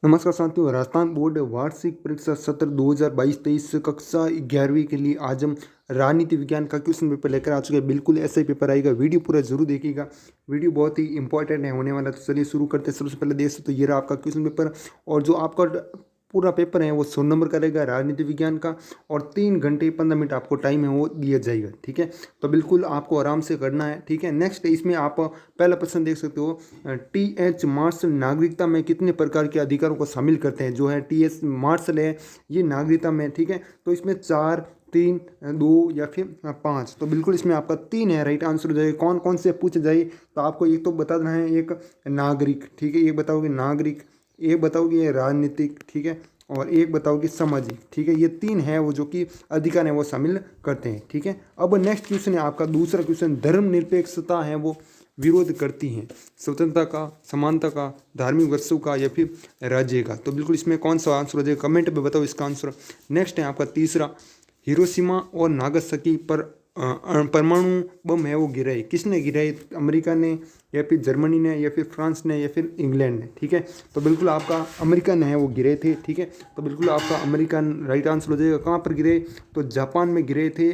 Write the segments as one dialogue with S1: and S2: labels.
S1: नमस्कार साथियों, राजस्थान बोर्ड वार्षिक परीक्षा सत्र 2022-23 कक्षा 11वीं के लिए आज हम राजनीति विज्ञान का क्वेश्चन पेपर लेकर आ चुके हैं। बिल्कुल ऐसा ही पेपर आएगा, वीडियो पूरा जरूर देखिएगा। वीडियो बहुत ही इंपॉर्टेंट है होने वाला। तो चलिए शुरू करते हैं। सबसे पहले देख सकते हो ये रहा आपका क्वेश्चन पेपर, और जो आपका पूरा पेपर है वो 100 नंबर का रहेगा राजनीति विज्ञान का, और 3 घंटे 15 मिनट आपको टाइम है वो दिया जाएगा। ठीक है, तो बिल्कुल आपको आराम से करना है। ठीक है, नेक्स्ट इसमें आप पहला प्रश्न देख सकते हो, टी.एच. मार्शल नागरिकता में कितने प्रकार के अधिकारों को शामिल करते हैं। जो है टी.एच. मार्शल है ये नागरिकता में, ठीक है, तो इसमें 4, 3, 2 या फिर 5, तो बिल्कुल इसमें आपका 3 है राइट आंसर हो जाएगा। कौन कौन से पूछे जाए तो आपको एक तो बता देना है, एक नागरिक, ठीक है, एक बताओगे नागरिक, एक बताओगे राजनीतिक, ठीक है, और एक बताओगे सामाजिक। ठीक है, ये 3 है वो जो कि अधिकार है वो शामिल करते हैं। ठीक है, अब नेक्स्ट क्वेश्चन है आपका दूसरा क्वेश्चन, धर्मनिरपेक्षता है वो विरोध करती हैं स्वतंत्रता का, समानता का, धार्मिक वस्तु का या फिर राज्य का। तो बिल्कुल इसमें कौन सा आंसर हो जाएगा, कमेंट में बताओ इसका आंसर। नेक्स्ट है आपका तीसरा, हिरोशिमा और नागासाकी पर परमाणु बम है वो गिराए, किसने गिराए, अमेरिका ने या फिर जर्मनी ने या फिर फ्रांस ने या फिर इंग्लैंड ने। ठीक है, तो बिल्कुल आपका अमेरिकन है वो गिरे थे। ठीक है, तो बिल्कुल आपका अमेरिकन राइट आंसर हो जाएगा। कहाँ पर गिरे, तो जापान में गिरे थे।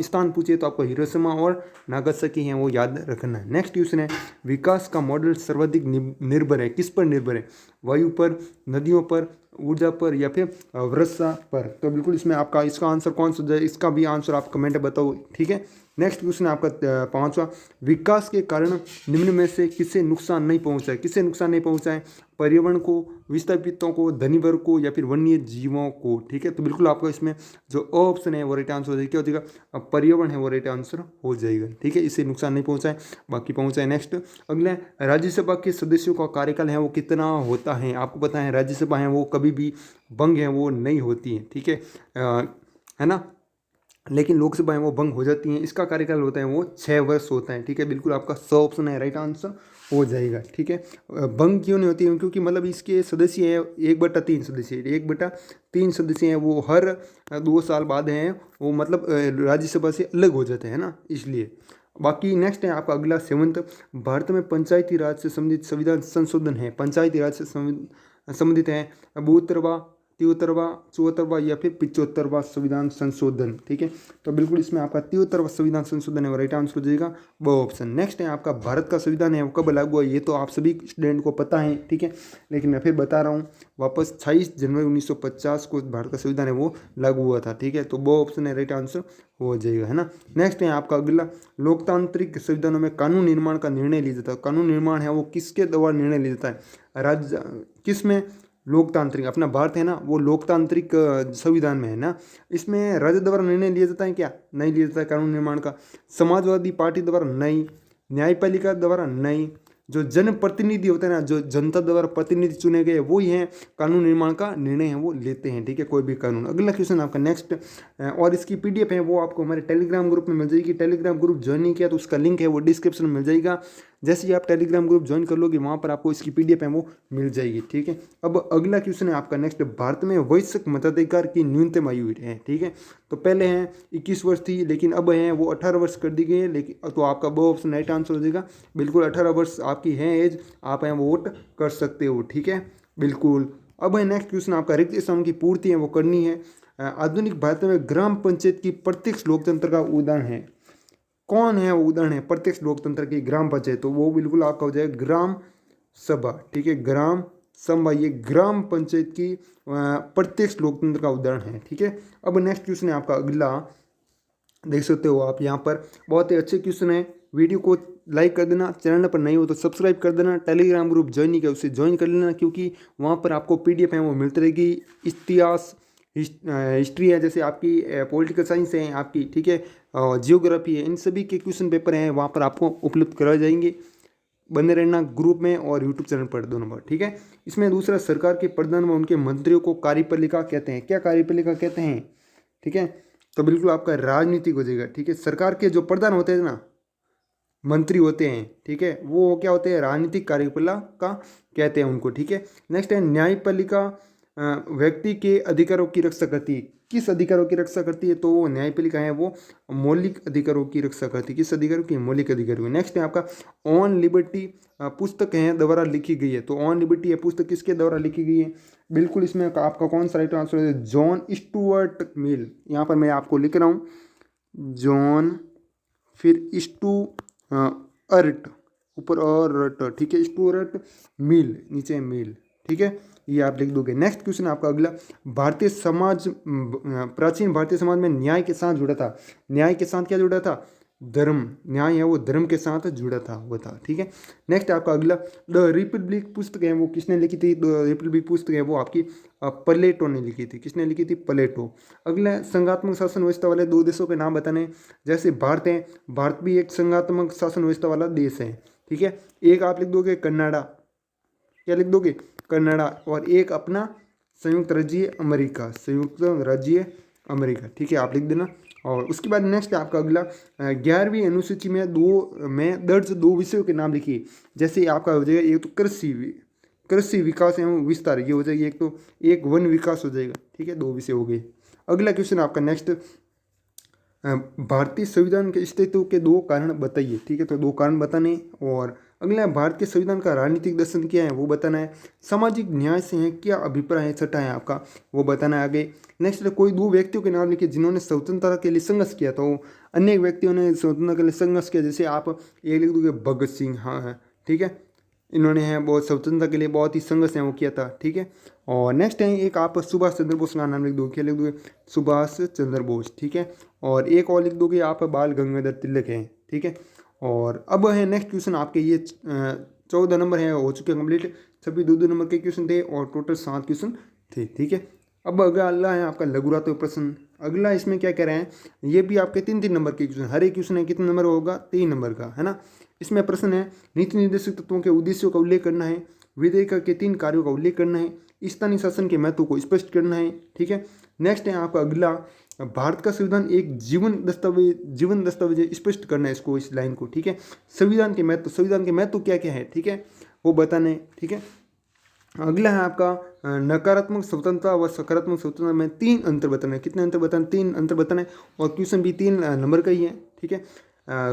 S1: स्थान पूछे तो आपको हिरोशिमा और नागासाकी हैं वो याद रखना है। नेक्स्ट क्वेश्चन है, विकास का मॉडल सर्वाधिक निर्भर है, किस पर निर्भर है, वायु पर, नदियों पर, ऊर्जा पर या फिर वर्षा पर। तो बिल्कुल इसमें आपका इसका आंसर कौन सा जाए, इसका भी आंसर आप कमेंट में बताओ। ठीक है, नेक्स्ट क्वेश्चन आपका पांचवा, विकास के कारण निम्न में से किसे नुकसान नहीं पहुंचा है, किसे नुकसान नहीं पहुंचा है, पर्यावरण को, विस्थापितों को, धनी वर्ग को या फिर वन्य जीवों को। ठीक है, तो बिल्कुल आपका इसमें जो ऑप्शन है वो राइट आंसर हो जाएगा। क्या हो जाएगा, पर्यावरण है वो राइट आंसर हो जाएगा। ठीक है, इससे नुकसान नहीं पहुंचा है, बाकी पहुंचा है। नेक्स्ट अगला, राज्यसभा के सदस्यों का कार्यकाल है वो कितना होता है। आपको पता है राज्यसभा है वो कभी भी भंग है वो नहीं होती है। ठीक है ना, लेकिन लोकसभा है वो भंग हो जाती हैं। इसका कार्यकाल होता है वो 6 वर्ष होता है। ठीक है, बिल्कुल आपका 100 ऑप्शन है राइट आंसर हो जाएगा। ठीक है, भंग क्यों नहीं होती है, क्योंकि मतलब इसके सदस्य हैं 1/3 सदस्य, 1/3 सदस्य हैं वो हर 2 साल बाद हैं वो, मतलब राज्यसभा से अलग हो जाते हैं ना, इसलिए। बाकी नेक्स्ट है आपका अगला 7th, भारत में पंचायती राज से संबंधित संविधान संशोधन है, पंचायती राज से संबंधित है 72वां, 73वां, 74वां या फिर 75वां संविधान संशोधन। ठीक है, तो बिल्कुल इसमें आपका 73वां संविधान संशोधन है वो राइट आंसर हो जाएगा, वो ऑप्शन। नेक्स्ट है आपका भारत का संविधान है वो कब लागू हुआ, ये तो आप सभी स्टूडेंट को पता है। ठीक है, लेकिन मैं फिर बता रहा हूँ वापस, 28 जनवरी 1950 को भारत का संविधान है वो लागू हुआ था। ठीक है, तो वो ऑप्शन है राइट आंसर हो जाएगा, है ना। नेक्स्ट है आपका अगला, लोकतांत्रिक संविधानों में कानून निर्माण का निर्णय लिया जाता है। कानून निर्माण है वो किसके द्वारा निर्णय लिया जाता है, राज्य किस में, लोकतांत्रिक, अपना भारत है ना वो लोकतांत्रिक संविधान में है ना, इसमें राज्य द्वारा निर्णय लिया जाता है क्या, नहीं लिया जाता है कानून निर्माण का। समाजवादी पार्टी द्वारा नहीं, न्यायपालिका द्वारा नहीं, जो जनप्रतिनिधि होते हैं ना, जो जनता द्वारा प्रतिनिधि चुने गए वो ही हैं कानून निर्माण का निर्णय है वो लेते हैं। ठीक है, कोई भी कानून। अगला क्वेश्चन आपका नेक्स्ट, और इसकी पीडीएफ है वो आपको हमारे टेलीग्राम ग्रुप में मिल जाएगी। टेलीग्राम ग्रुप ज्वाइन नहीं किया तो उसका लिंक है वो डिस्क्रिप्शन में मिल जाएगा। जैसे ही आप टेलीग्राम ग्रुप ज्वाइन कर लोगे वहाँ पर आपको इसकी पीडीएफ है वो मिल जाएगी। ठीक है, अब अगला क्वेश्चन है आपका नेक्स्ट, भारत में वयस्क मताधिकार की न्यूनतम आयु है। ठीक है, तो पहले हैं 21 वर्ष थी, लेकिन अब है वो 18 वर्ष कर दी गई है। लेकिन तो आपका वो ऑप्शन राइट आंसर हो जाएगा। बिल्कुल 18 वर्ष आपकी है एज, आप हैं वोट कर सकते हो। ठीक है, बिल्कुल। अब है नेक्स्ट क्वेश्चन आपका, रिक्त स्थान की पूर्ति है वो करनी है। आधुनिक भारत में ग्राम पंचायत की प्रत्यक्ष लोकतंत्र का उदाहरण है, कौन है वो उदाहरण है प्रत्यक्ष लोकतंत्र की, ग्राम पंचायत, तो वो बिल्कुल आपका हो जाएगा ग्राम सभा। ठीक है, ग्राम सभा ये ग्राम पंचायत की प्रत्यक्ष लोकतंत्र का उदाहरण है। ठीक है, अब नेक्स्ट क्वेश्चन है आपका अगला, देख सकते हो आप यहाँ पर, बहुत ही अच्छे क्वेश्चन है। वीडियो को लाइक कर देना, चैनल पर नहीं हो तो सब्सक्राइब कर देना, टेलीग्राम ग्रुप ज्वाइन नहीं किया उसे ज्वाइन कर लेना, क्योंकि वहाँ पर आपको पीडीएफ है वो मिलती रहेगी। इतिहास, हिस्ट्री है, जैसे आपकी पॉलिटिकल साइंस है आपकी, ठीक है, जियोग्राफी है, इन सभी के क्वेश्चन पेपर हैं वहाँ पर आपको उपलब्ध कराए जाएंगे। बने रहना ग्रुप में और यूट्यूब चैनल पर, 2 नंबर। ठीक है, इसमें दूसरा, सरकार के प्रधान व उनके मंत्रियों को कार्यपालिका कहते हैं, क्या कार्यपालिका कहते हैं। ठीक है, तो बिल्कुल आपका राजनीतिक हो जाएगा। ठीक है, सरकार के जो प्रधान होते हैं ना, मंत्री होते हैं, ठीक है, वो क्या होते हैं, राजनीतिक कार्यपालिका कहते हैं उनको। ठीक है, नेक्स्ट है न्यायपालिका व्यक्ति के अधिकारों की रक्षा करती है। किस अधिकारों की रक्षा करती है? तो वो न्यायपालिका है वो मौलिक अधिकारों की रक्षा करती है। किस अधिकारों की? मौलिक अधिकारों की। नेक्स्ट है आपका ऑन लिबर्टी पुस्तक है द्वारा लिखी गई है। तो ऑन लिबर्टी है पुस्तक किसके द्वारा लिखी गई है? बिल्कुल इसमें आपका कौन सा राइट आंसर है? John Stuart Mill. यहाँ पर मैं आपको लिख रहा हूँ जॉन फिर स्टुअर्ट ऊपर और रट, ठीक है, स्टुअर्ट मिल नीचे मिल, ठीक है, ये आप लिख दोगे। नेक्स्ट क्वेश्चन आपका अगला, भारतीय समाज प्राचीन भारतीय समाज में न्याय के साथ जुड़ा था। न्याय के साथ क्या जुड़ा था? धर्म। न्याय है वो धर्म के साथ जुड़ा था वो था, ठीक है। नेक्स्ट आपका अगला, द रिपब्लिक पुस्तक है वो किसने लिखी थी? द रिपब्लिक पुस्तक है वो आपकी प्लेटो ने लिखी थी। किसने लिखी थी? प्लेटो। अगला, संघात्मक शासन व्यवस्था वाले दो देशों के नाम बताने। जैसे भारत है, भारत भी एक संघात्मक शासन व्यवस्था वाला देश है, ठीक है। एक आप लिख दोगे कनाडा, क्या लिख दोगे? कनाडा। और एक अपना संयुक्त राज्य अमेरिका, संयुक्त राज्य अमेरिका, ठीक है, आप लिख देना। और उसके बाद नेक्स्ट आपका अगला, 11वीं अनुसूची में दर्ज दो विषयों के नाम लिखिए। जैसे आपका हो जाएगा एक तो कृषि विकास एवं विस्तार, ये हो जाएगी एक, तो एक वन विकास हो जाएगा, ठीक है, दो विषय हो गए। अगला क्वेश्चन आपका नेक्स्ट, भारतीय संविधान के अस्तित्व के दो कारण बताइए, ठीक है, तो दो कारण बताने। और अगला, भारत के संविधान का राजनीतिक दर्शन क्या है वो बताना है। सामाजिक न्याय से है क्या अभिप्राय है? छठा है आपका, वो बताना है आगे। नेक्स्ट, कोई दो व्यक्तियों के नाम लिखिए जिन्होंने स्वतंत्रता के लिए संघर्ष किया। तो अनेक व्यक्तियों ने स्वतंत्रता के लिए संघर्ष किया। जैसे आप ये लिख दोगे भगत सिंह, हाँ, ठीक है, इन्होंने हैं बहुत स्वतंत्रता के लिए बहुत ही संघर्ष है वो किया था, ठीक है। और नेक्स्ट है एक आप सुभाष चंद्र बोस का नाम लिख दोगे, क्या लिख दोगे? सुभाष चंद्र बोस, ठीक है। और एक और लिख दोगे आप बाल गंगाधर तिलक हैं, ठीक है। और अब है नेक्स्ट क्वेश्चन आपके, ये 14 नंबर है हो चुके कंप्लीट। सभी दो नंबर के क्वेश्चन थे और टोटल 7 क्वेश्चन थे, ठीक है। अब अगला है आपका लघुरात्मक प्रश्न। अगला इसमें क्या कह रहे हैं, ये भी आपके 3-3 नंबर के क्वेश्चन, हर एक क्वेश्चन है कितने नंबर होगा? 3 नंबर का, है ना। इसमें प्रश्न है, नीति निर्देशक तत्वों के उद्देश्यों का उल्लेख करना है, विधेयक के 3 कार्यों का उल्लेख करना है, स्थानीय शासन के महत्व को स्पष्ट करना है, ठीक है। नेक्स्ट है आपका अगला, भारत का संविधान एक जीवन दस्तावेज है, स्पष्ट करना है इसको, इस लाइन को, ठीक है। संविधान के महत्व क्या क्या है, ठीक है, वो बताना है, ठीक है। अगला है आपका नकारात्मक स्वतंत्रता व सकारात्मक स्वतंत्रता में 3 अंतर बताना है। कितने अंतर बताना? 3 अंतर बताना है। और क्वेश्चन भी 3 नंबर का ही है, ठीक है।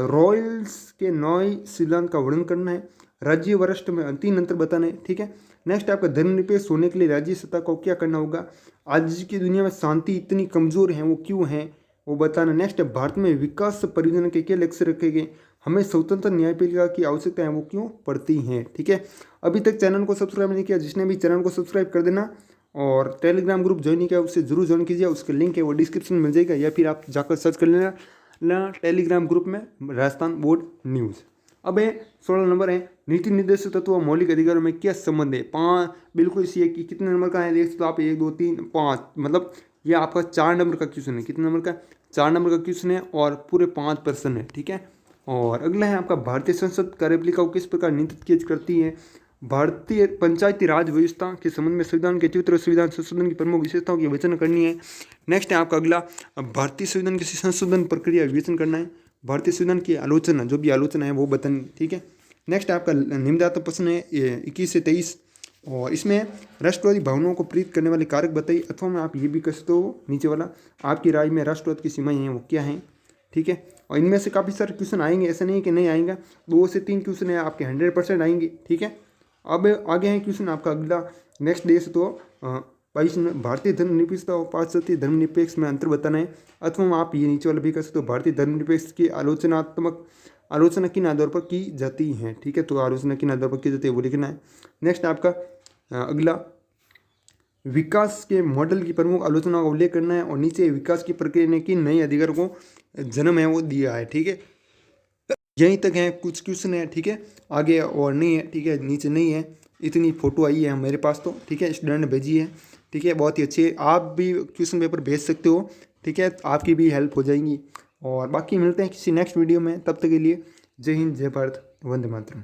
S1: रॉयल्स के 9 सिद्धांत का वर्णन करना है। राज्य व राष्ट्र में 3 अंतर बताना है, ठीक है। नेक्स्ट आपका धर्मनिरपेक्ष होने के लिए राज्य सत्ता को क्या करना होगा? आज की दुनिया में शांति इतनी कमजोर है वो क्यों है वो बताना। नेक्स्ट है भारत में विकास परियोजना के क्या लक्ष्य रखे गए? हमें स्वतंत्र न्यायपालिका की आवश्यकता है वो क्यों पड़ती हैं, ठीक है। अभी तक चैनल को सब्सक्राइब नहीं किया, जिसने भी चैनल को सब्सक्राइब कर देना। और टेलीग्राम ग्रुप ज्वाइन नहीं किया उससे जरूर ज्वाइन कीजिए, उसका लिंक है वो डिस्क्रिप्शन में मिल जाएगा, या फिर आप जाकर सर्च कर लेना टेलीग्राम ग्रुप में राजस्थान बोर्ड न्यूज़। अब है 16 नंबर है, नीति निर्देशक तत्व और मौलिक अधिकारों में क्या संबंध है? 5 बिल्कुल इसी है कि कितने नंबर का है, देख सकते हो आप 1 2 3 5, मतलब ये आपका 4 नंबर का क्वेश्चन है। कितने नंबर का? 4 नंबर का क्वेश्चन है और पूरे 5 प्रश्न है, ठीक है। और अगला है आपका, भारतीय संसद कार्यपालिका को किस प्रकार नियंत्रित करती है? भारतीय पंचायती राज व्यवस्था के संबंध में संविधान के 73 संविधान संशोधन की प्रमुख विशेषताओं की विवेचना करनी है। नेक्स्ट है आपका अगला, भारतीय संविधान की संशोधन प्रक्रिया विवेचन करना है। भारतीय संविधान की आलोचना, जो भी आलोचना है वो बतानी, ठीक है। नेक्स्ट आपका निम्नदात्तक प्रश्न है 21 से 23, और इसमें राष्ट्रवादी भावनाओं को प्रेरित करने वाले कारक बताइए, अथवा में आप ये भी कह सकते हो नीचे वाला, आपकी राय में राष्ट्रवाद की सीमाएं हैं वो क्या हैं, ठीक है। और इनमें से काफ़ी सारे क्वेश्चन आएंगे, ऐसा नहीं है कि नहीं आएंगे, 2 से 3 क्वेश्चन है आपके 100% आएंगे, ठीक है। अब आगे है क्वेश्चन आपका अगला, नेक्स्ट डे से तो 22 में, भारतीय धर्मनिरपेक्षता और पाश्चात्य धर्मनिरपेक्ष में अंतर बताना है, अथवा आप ये नीचे वाला भी कर सकते हो, भारतीय धर्मनिरपेक्ष की आलोचना किन आधार पर की जाती है, ठीक है, तो आलोचना किन आधार पर की जाती है वो लिखना है। नेक्स्ट आपका अगला, विकास के मॉडल की प्रमुख आलोचना का उल्लेख करना है, और नीचे विकास की प्रक्रिया ने किन नए अधिकारों को जन्म है वो दिया है, ठीक है। यहीं तक है, कुछ क्वेश्चन है, ठीक है, आगे और नहीं है, ठीक है, नीचे नहीं है, इतनी फोटो आई है मेरे पास तो, ठीक है, स्टूडेंट ने भेजी है, ठीक है, बहुत ही अच्छी है। आप भी क्वेश्चन पेपर भेज सकते हो, ठीक है, आपकी भी हेल्प हो जाएगी। और बाकी मिलते हैं किसी नेक्स्ट वीडियो में, तब तक के लिए जय हिंद, जय भारत, वंदे मातरम।